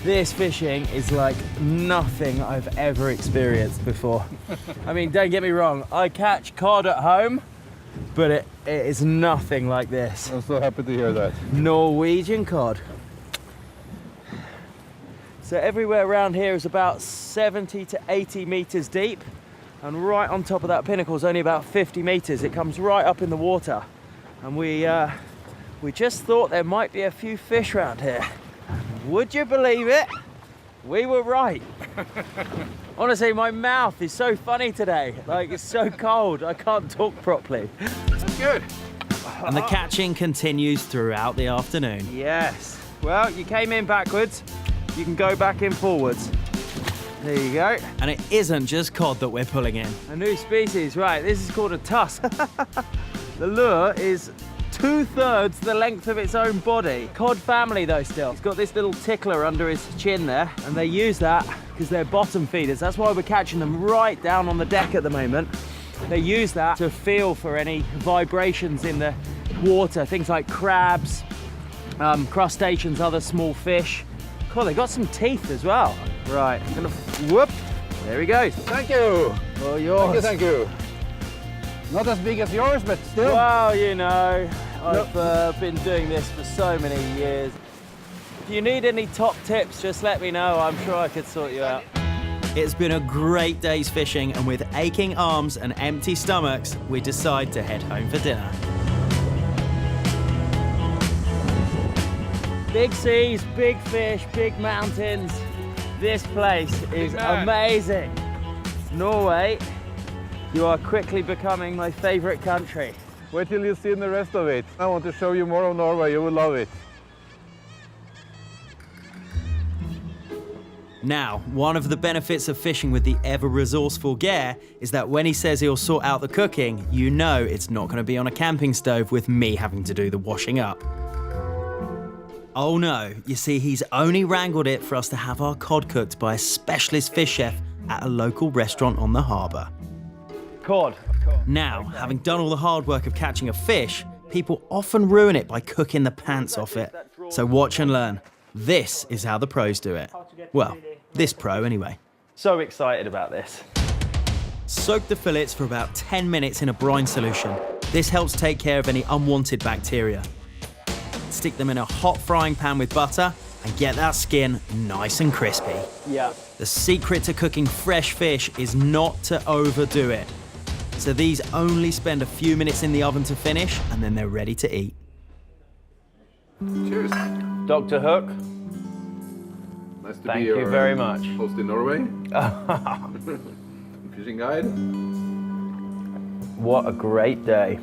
This fishing is like nothing I've ever experienced before. I mean, don't get me wrong, I catch cod at home, but it is nothing like this. I'm so happy to hear that. Norwegian cod. So everywhere around here is about 70 to 80 meters deep, and right on top of that pinnacle is only about 50 meters. It comes right up in the water, and we just thought there might be a few fish around here. Would you believe it? We were right. Honestly, my mouth is so funny today. Like, it's so cold, I can't talk properly. Good. And the catching continues throughout the afternoon. Yes. Well, you came in backwards, you can go back in forwards. There you go. And it isn't just cod that we're pulling in. A new species, right, this is called a tusk. The lure is 2/3 the length of its own body. Cod family though still. It's got this little tickler under his chin there, and they use that because they're bottom feeders. That's why we're catching them right down on the deck at the moment. They use that to feel for any vibrations in the water, things like crabs, crustaceans, other small fish. Cool, they got some teeth as well. Right, I'm gonna whoop. There he goes. Thank you. All yours. Thank you. Not as big as yours, but still. Well, you know, I've been doing this for so many years. If you need any top tips, just let me know. I'm sure I could sort you out. It's been a great day's fishing, and with aching arms and empty stomachs, we decide to head home for dinner. Big seas, big fish, big mountains. This place is amazing. Norway, you are quickly becoming my favorite country. Wait till you see the rest of it. I want to show you more of Norway. You will love it. Now, one of the benefits of fishing with the ever-resourceful Geir is that when he says he'll sort out the cooking, you know it's not going to be on a camping stove with me having to do the washing up. Oh no, you see, he's only wrangled it for us to have our cod cooked by a specialist fish chef at a local restaurant on the harbour. Cod. Now, having done all the hard work of catching a fish, people often ruin it by cooking the pants off it. So watch and learn. This is how the pros do it. Well, this pro anyway. So excited about this. Soak the fillets for about 10 minutes in a brine solution. This helps take care of any unwanted bacteria. Stick them in a hot frying pan with butter and get that skin nice and crispy. Yeah. The secret to cooking fresh fish is not to overdo it. So these only spend a few minutes in the oven to finish, and then they're ready to eat. Cheers. Dr.Hook, Nice to thank be you your very much. host in Norway. Fishing guide. What a great day.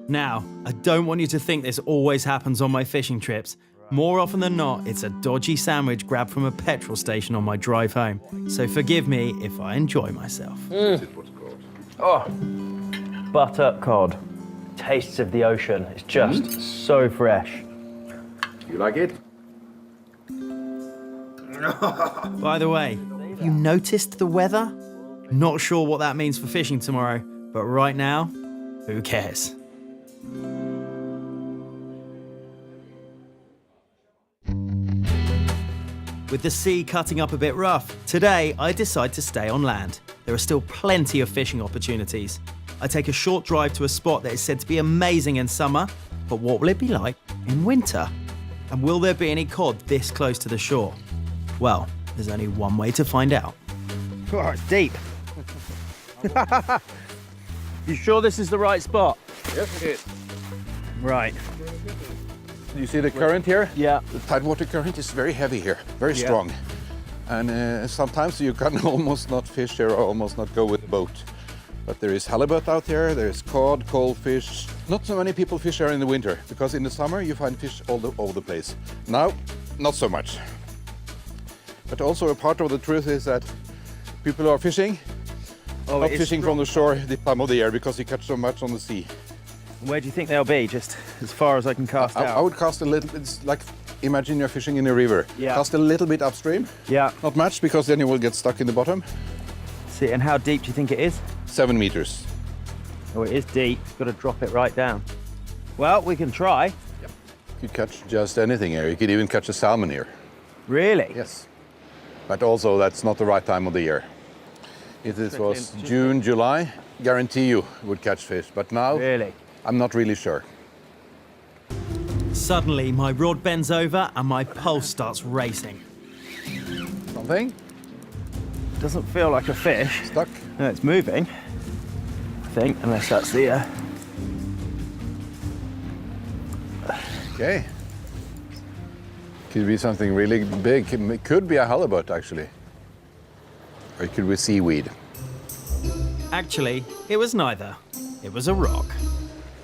Now, I don't want you to think this always happens on my fishing trips. More often than not, it's a dodgy sandwich grabbed from a petrol station on my drive home. So forgive me if I enjoy myself. This is what's called. Oh, butter cod. Tastes of the ocean. It's just so fresh. You like it? By the way, have you noticed the weather? Not sure what that means for fishing tomorrow, but right now, who cares? With the sea cutting up a bit rough, today I decide to stay on land. There are still plenty of fishing opportunities. I take a short drive to a spot that is said to be amazing in summer, but what will it be like in winter? And will there be any cod this close to the shore? Well, there's only one way to find out. Oh, it's deep. You sure this is the right spot? Yes, it is. Right. You see the current here? Yeah. The tidewater current is very heavy here, very strong. And sometimes you can almost not fish here or almost not go with the boat. But there is halibut out there, there's cod, coalfish. Not so many people fish here in the winter, because in the summer you find fish all over the place. Now, not so much. But also a part of the truth is that people are fishing, not fishing from the shore this time of the year, because you catch so much on the sea. Where do you think they'll be, just as far as I can cast out? I would cast a little, it's like, imagine you're fishing in a river. Yeah. Cast a little bit upstream. Yeah. Not much, because then you will get stuck in the bottom. See, and how deep do you think it is? 7 meters. Oh, it is deep. You've got to drop it right down. Well, we can try. You could catch just anything here. You could even catch a salmon here. Really? Yes. But also that's not the right time of the year. If this was June, July, guarantee you would catch fish. But now, Really? I'm not really sure. Suddenly, my rod bends over and my pulse starts racing. Something? Doesn't feel like a fish. Stuck? No, it's moving, I think, unless that's the... Okay. Could be something really big. It could be a halibut, actually. Or it could be seaweed. Actually, it was neither. It was a rock.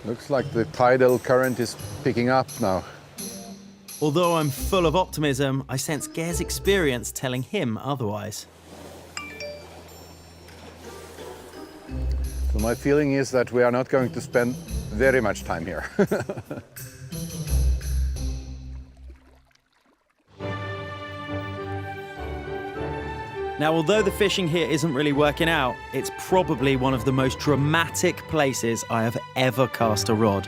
Looks like the tidal current is picking up now. Although I'm full of optimism, I sense Geir's experience telling him otherwise. So my feeling is that we are not going to spend very much time here. Now, although the fishing here isn't really working out, it's probably one of the most dramatic places I have ever cast a rod.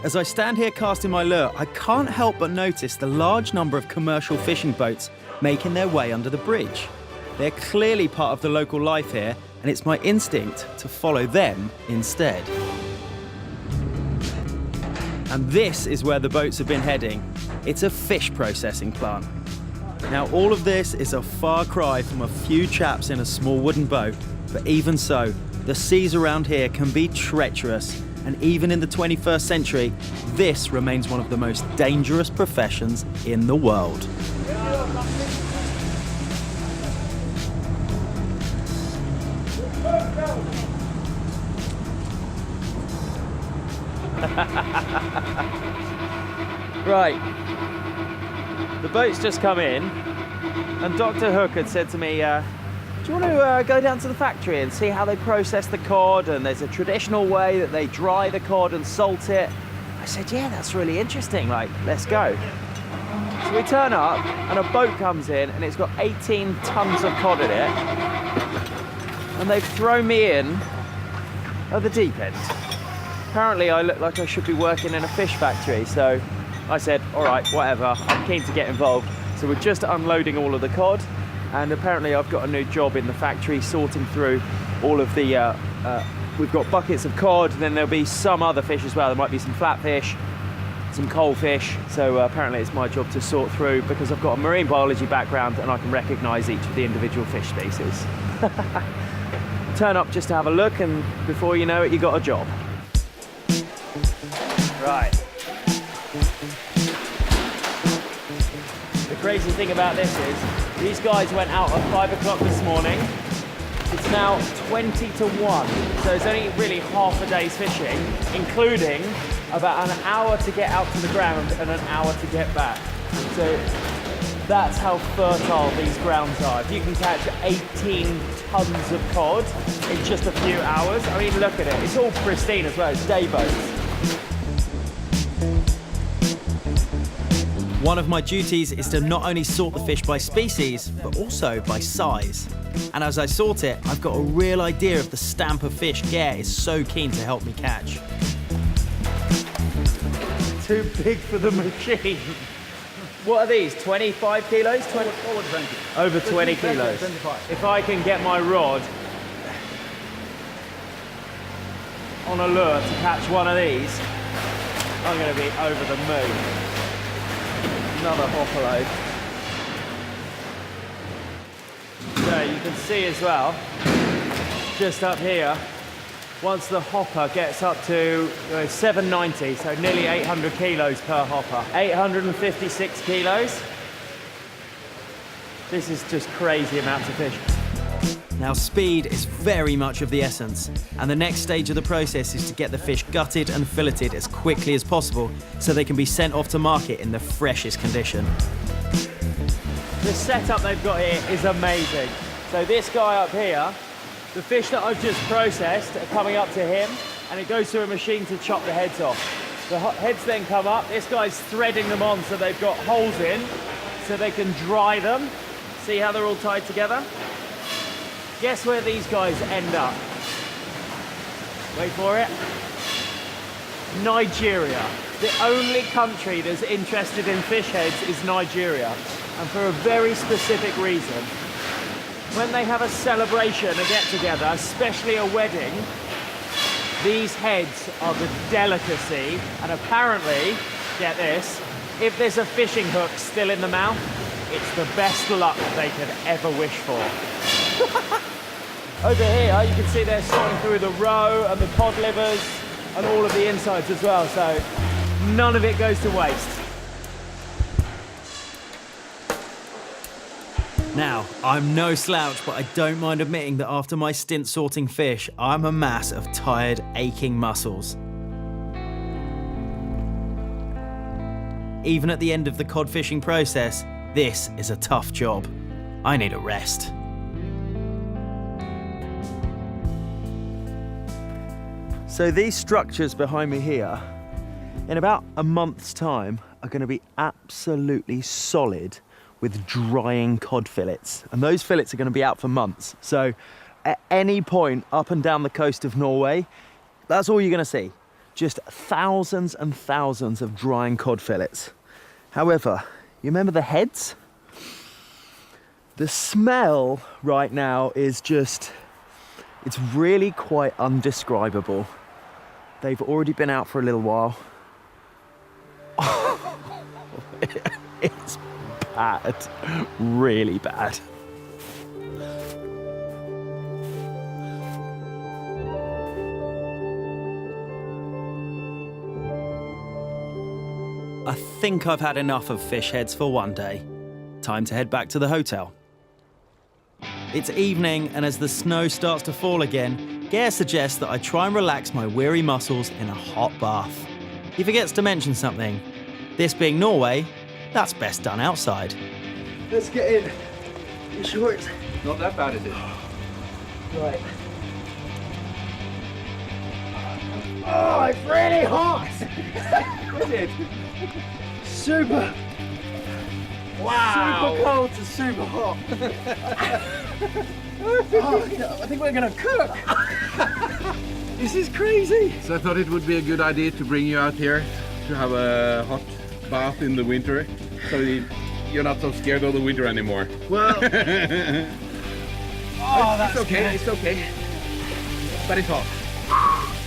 As I stand here casting my lure, I can't help but notice the large number of commercial fishing boats making their way under the bridge. They're clearly part of the local life here, and it's my instinct to follow them instead. And this is where the boats have been heading. It's a fish processing plant. Now, all of this is a far cry from a few chaps in a small wooden boat, but even so, the seas around here can be treacherous, and even in the 21st century, this remains one of the most dangerous professions in the world. Right. The boat's just come in, and Dr. Hook had said to me, do you want to go down to the factory and see how they process the cod? And there's a traditional way that they dry the cod and salt it. I said, yeah, that's really interesting. Like, let's go. So we turn up, and a boat comes in, and it's got 18 tons of cod in it. And they've thrown me in at the deep end. Apparently, I look like I should be working in a fish factory, so I said, all right, whatever, I'm keen to get involved. So we're just unloading all of the cod, and apparently I've got a new job in the factory sorting through all of the, we've got buckets of cod, and then there'll be some other fish as well. There might be some flatfish, some coalfish, so apparently it's my job to sort through, because I've got a marine biology background and I can recognise each of the individual fish species. Turn up just to have a look, and before you know it, you got a job. Right. The crazy thing about this is, these guys went out at 5 o'clock this morning. It's now 20 to 1, so it's only really half a day's fishing, including about an hour to get out to the ground and an hour to get back. So that's how fertile these grounds are. If you can catch 18 tons of cod in just a few hours, I mean, look at it. It's all pristine as well. It's day boats. One of my duties is to not only sort the fish by species, but also by size. And as I sort it, I've got a real idea of the stamp of fish Geir is so keen to help me catch. Too big for the machine. What are these, 25 kilos? 20? Over 20. Over 20 kilos. 25. If I can get my rod on a lure to catch one of these, I'm going to be over the moon. Another hopper load. So you can see as well, just up here, once the hopper gets up to 790, so nearly 800 kilos per hopper. 856 kilos. This is just crazy amounts of fish. Now, speed is very much of the essence, and the next stage of the process is to get the fish gutted and filleted as quickly as possible so they can be sent off to market in the freshest condition. The setup they've got here is amazing. So this guy up here, the fish that I've just processed are coming up to him, and it goes through a machine to chop the heads off. The heads then come up, this guy's threading them on so they've got holes in, so they can dry them. See how they're all tied together? Guess where these guys end up? Wait for it. Nigeria. The only country that's interested in fish heads is Nigeria, and for a very specific reason. When they have a celebration, a get-together, especially a wedding, these heads are the delicacy, and apparently, get this, if there's a fishing hook still in the mouth, it's the best luck they could ever wish for. Over here, you can see they're sorting through the roe and the cod livers and all of the insides as well, so none of it goes to waste. Now, I'm no slouch, but I don't mind admitting that after my stint sorting fish, I'm a mass of tired, aching muscles. Even at the end of the cod fishing process, this is a tough job. I need a rest. So these structures behind me here, in about a month's time, are going to be absolutely solid with drying cod fillets. And those fillets are going to be out for months. So at any point up and down the coast of Norway, that's all you're going to see. Just thousands and thousands of drying cod fillets. However, you remember the heads? The smell right now is just, it's really quite undescribable. They've already been out for a little while. It's bad, really bad. I think I've had enough of fish heads for one day. Time to head back to the hotel. It's evening, and as the snow starts to fall again, Gare suggests that I try and relax my weary muscles in a hot bath. He forgets to mention something. This being Norway, that's best done outside. Let's get in. You sure it's Not that bad, is it? right? Oh, it's really hot! Is it? Super! Wow! Super cold to super hot! Oh, I think we're gonna cook! This is crazy! So I thought it would be a good idea to bring you out here to have a hot bath in the winter, so you're not so scared of the winter anymore. Well, oh, that's it's okay, good. it's okay. But it's hot.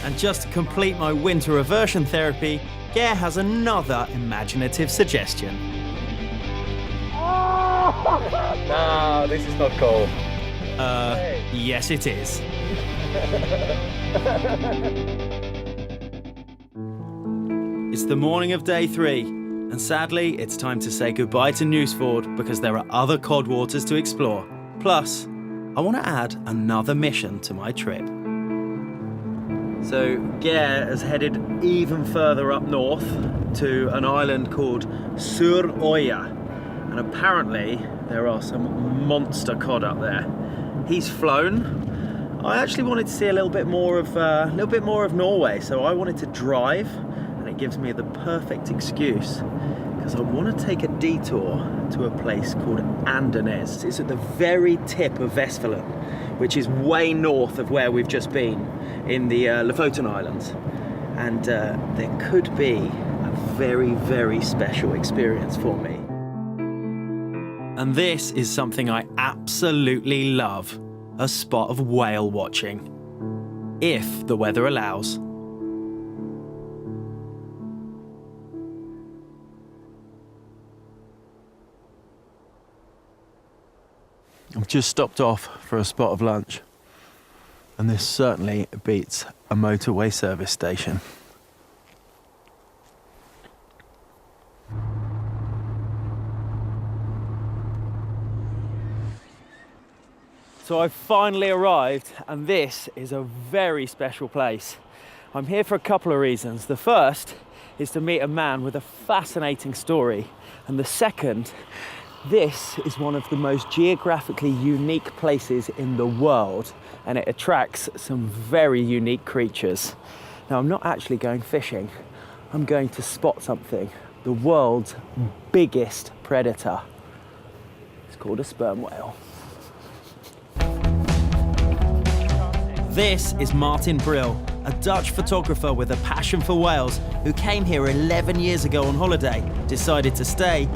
And just to complete my winter aversion therapy, Gare has another imaginative suggestion. No, this is not cold. Yes it is. It's the morning of day 3, and sadly it's time to say goodbye to Nusfjord because there are other cod waters to explore. Plus, I want to add another mission to my trip. So Gare has headed even further up north to an island called Sørøya, and apparently there are some monster cod up there. He's flown. I actually wanted to see a little bit more of Norway, so I wanted to drive, and it gives me the perfect excuse because I want to take a detour to a place called Andenes. It's at the very tip of Vestfold, which is way north of where we've just been in the Lofoten Islands, and there could be a very, very special experience for me. And this is something I absolutely love, a spot of whale watching, if the weather allows. I've just stopped off for a spot of lunch, and this certainly beats a motorway service station. So I've finally arrived, and this is a very special place. I'm here for a couple of reasons. The first is to meet a man with a fascinating story, and the second, this is one of the most geographically unique places in the world, and it attracts some very unique creatures. Now, I'm not actually going fishing. I'm going to spot something, the world's biggest predator. It's called a sperm whale. This is Martin Brill, a Dutch photographer with a passion for whales who came here 11 years ago on holiday, decided to stay